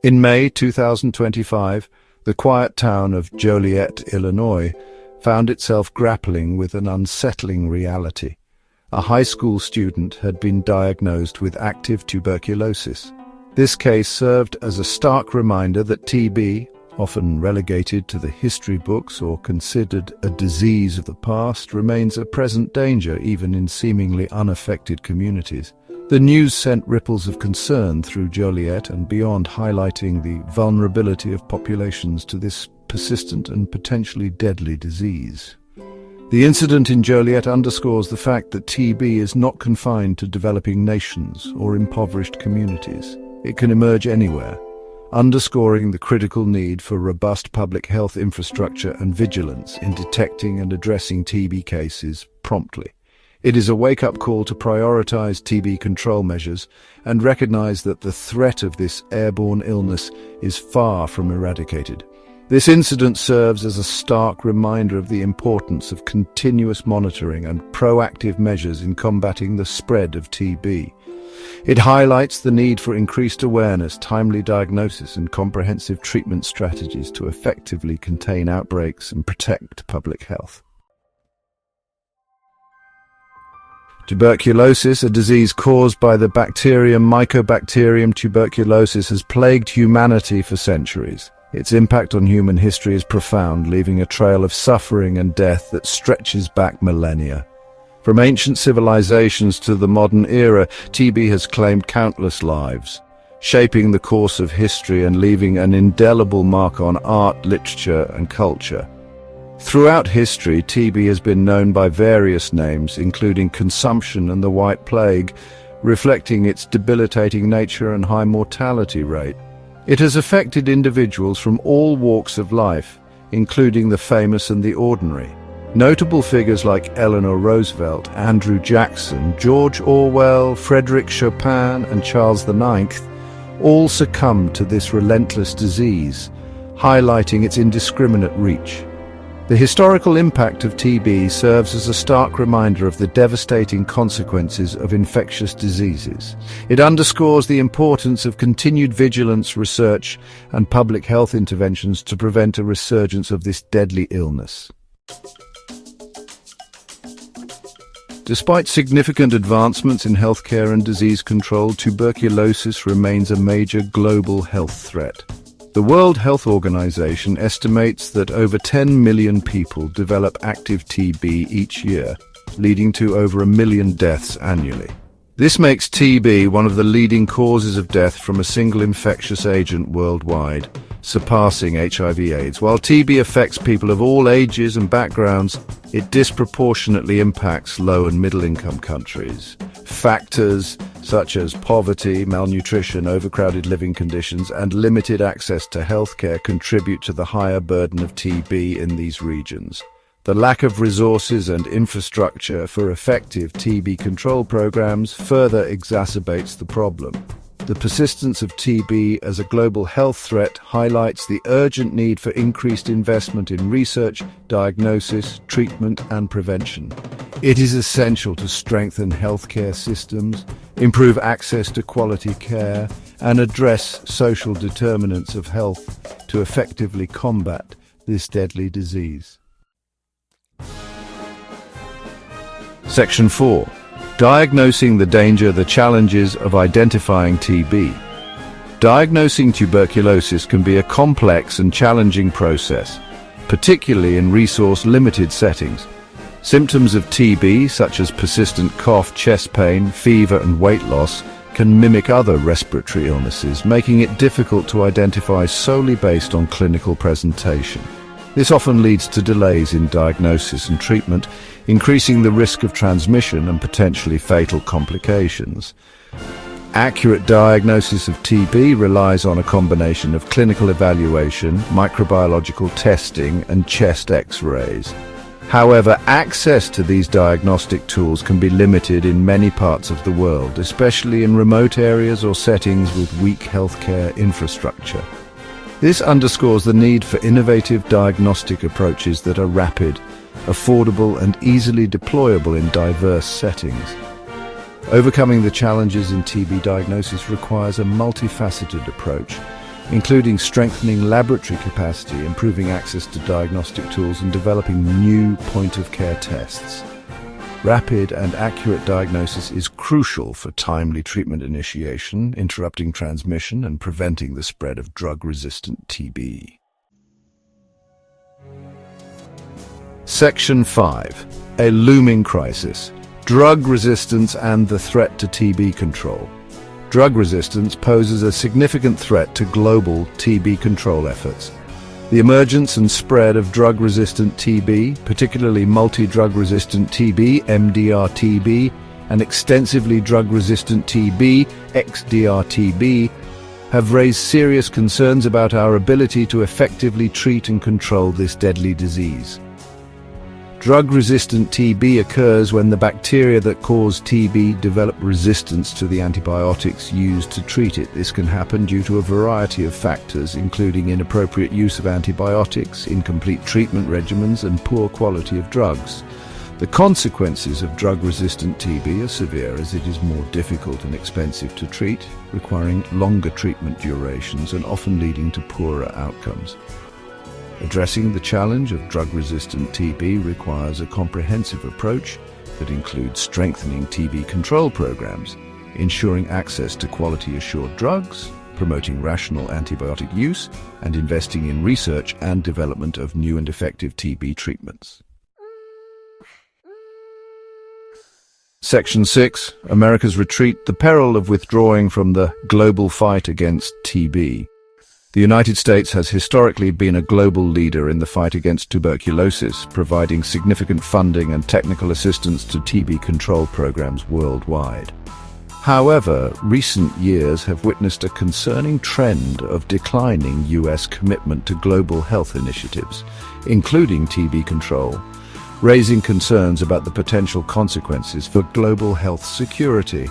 In May 2025, the quiet town of Joliet, Illinois, found itself grappling with an unsettling reality. A high school student had been diagnosed with active tuberculosis. This case served as a stark reminder that TB, often relegated to the history books or considered a disease of the past, remains a present danger even in seemingly unaffected communities. The news sent ripples of concern through Joliet and beyond, highlighting the vulnerability of populations to this persistent and potentially deadly disease. The incident in Joliet underscores the fact that TB is not confined to developing nations or impoverished communities. It can emerge anywhere, underscoring the critical need for robust public health infrastructure and vigilance in detecting and addressing TB cases promptly. It is a wake-up call to prioritize TB control measures and recognize that the threat of this airborne illness is far from eradicated. This incident serves as a stark reminder of the importance of continuous monitoring and proactive measures in combating the spread of TB. It highlights the need for increased awareness, timely diagnosis, and comprehensive treatment strategies to effectively contain outbreaks and protect public health. Tuberculosis, a disease caused by the bacterium Mycobacterium tuberculosis, has plagued humanity for centuries. Its impact on human history is profound, leaving a trail of suffering and death that stretches back millennia. From ancient civilizations to the modern era, TB has claimed countless lives, shaping the course of history and leaving an indelible mark on art, literature, and culture. Throughout history, TB has been known by various names, including consumption and the White Plague, reflecting its debilitating nature and high mortality rate. It has affected individuals from all walks of life, including the famous and the ordinary. Notable figures like Eleanor Roosevelt, Andrew Jackson, George Orwell, Frédéric Chopin, and Charles IX all succumbed to this relentless disease, highlighting its indiscriminate reach. The historical impact of TB serves as a stark reminder of the devastating consequences of infectious diseases. It underscores the importance of continued vigilance, research, and public health interventions to prevent a resurgence of this deadly illness. Despite significant advancements in healthcare and disease control, tuberculosis remains a major global health threat. The World Health Organization estimates that over 10 million people develop active TB each year, leading to over 1 million deaths annually. This makes TB one of the leading causes of death from a single infectious agent worldwide, surpassing HIV/AIDS. While TB affects people of all ages and backgrounds, it disproportionately impacts low- and middle-income countries. Factors such as poverty, malnutrition, overcrowded living conditions, and limited access to healthcare contribute to the higher burden of TB in these regions. The lack of resources and infrastructure for effective TB control programs further exacerbates the problem. The persistence of TB as a global health threat highlights the urgent need for increased investment in research, diagnosis, treatment, and prevention. It is essential to strengthen healthcare systems, improve access to quality care, and address social determinants of health to effectively combat this deadly disease. Section 4. Diagnosing the danger, the challenges of identifying TB. Diagnosing tuberculosis can be a complex and challenging process, particularly in resource-limited settings. Symptoms of TB, such as persistent cough, chest pain, fever, and weight loss, can mimic other respiratory illnesses, making it difficult to identify solely based on clinical presentation. This often leads to delays in diagnosis and treatment, increasing the risk of transmission and potentially fatal complications. Accurate diagnosis of TB relies on a combination of clinical evaluation, microbiological testing, and chest X-rays. However, access to these diagnostic tools can be limited in many parts of the world, especially in remote areas or settings with weak healthcare infrastructure. This underscores the need for innovative diagnostic approaches that are rapid, affordable, and easily deployable in diverse settings. Overcoming the challenges in TB diagnosis requires a multifaceted approach, including strengthening laboratory capacity, improving access to diagnostic tools, and developing new point-of-care tests. Rapid and accurate diagnosis is crucial for timely treatment initiation, interrupting transmission, and preventing the spread of drug-resistant TB. Section 5. A looming crisis: drug resistance and the threat to TB control. Drug resistance poses a significant threat to global TB control efforts. The emergence and spread of drug-resistant TB, particularly multi-drug-resistant TB, MDR-TB, and extensively drug-resistant TB, XDR-TB, have raised serious concerns about our ability to effectively treat and control this deadly disease. Drug-resistant TB occurs when the bacteria that cause TB develop resistance to the antibiotics used to treat it. This can happen due to a variety of factors, including inappropriate use of antibiotics, incomplete treatment regimens, and poor quality of drugs. The consequences of drug-resistant TB are severe, as it is more difficult and expensive to treat, requiring longer treatment durations and often leading to poorer outcomes. Addressing the challenge of drug-resistant TB requires a comprehensive approach that includes strengthening TB control programs, ensuring access to quality-assured drugs, promoting rational antibiotic use, and investing in research and development of new and effective TB treatments. Section 6. America's retreat: the peril of withdrawing from the global fight against TB. The United States has historically been a global leader in the fight against tuberculosis, providing significant funding and technical assistance to TB control programs worldwide. However, recent years have witnessed a concerning trend of declining U.S. commitment to global health initiatives, including TB control, raising concerns about the potential consequences for global health security.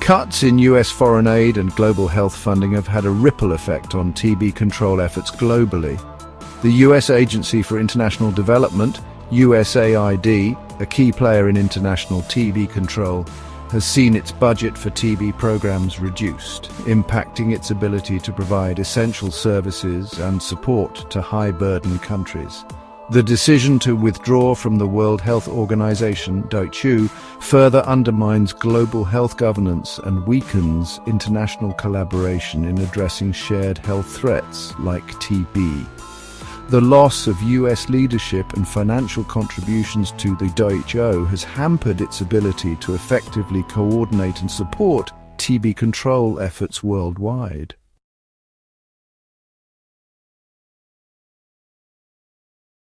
Cuts in U.S. foreign aid and global health funding have had a ripple effect on TB control efforts globally. The U.S. Agency for International Development, USAID, a key player in international TB control, has seen its budget for TB programs reduced, impacting its ability to provide essential services and support to high-burden countries. The decision to withdraw from the World Health Organization, WHO, further undermines global health governance and weakens international collaboration in addressing shared health threats like TB. The loss of US leadership and financial contributions to the WHO has hampered its ability to effectively coordinate and support TB control efforts worldwide.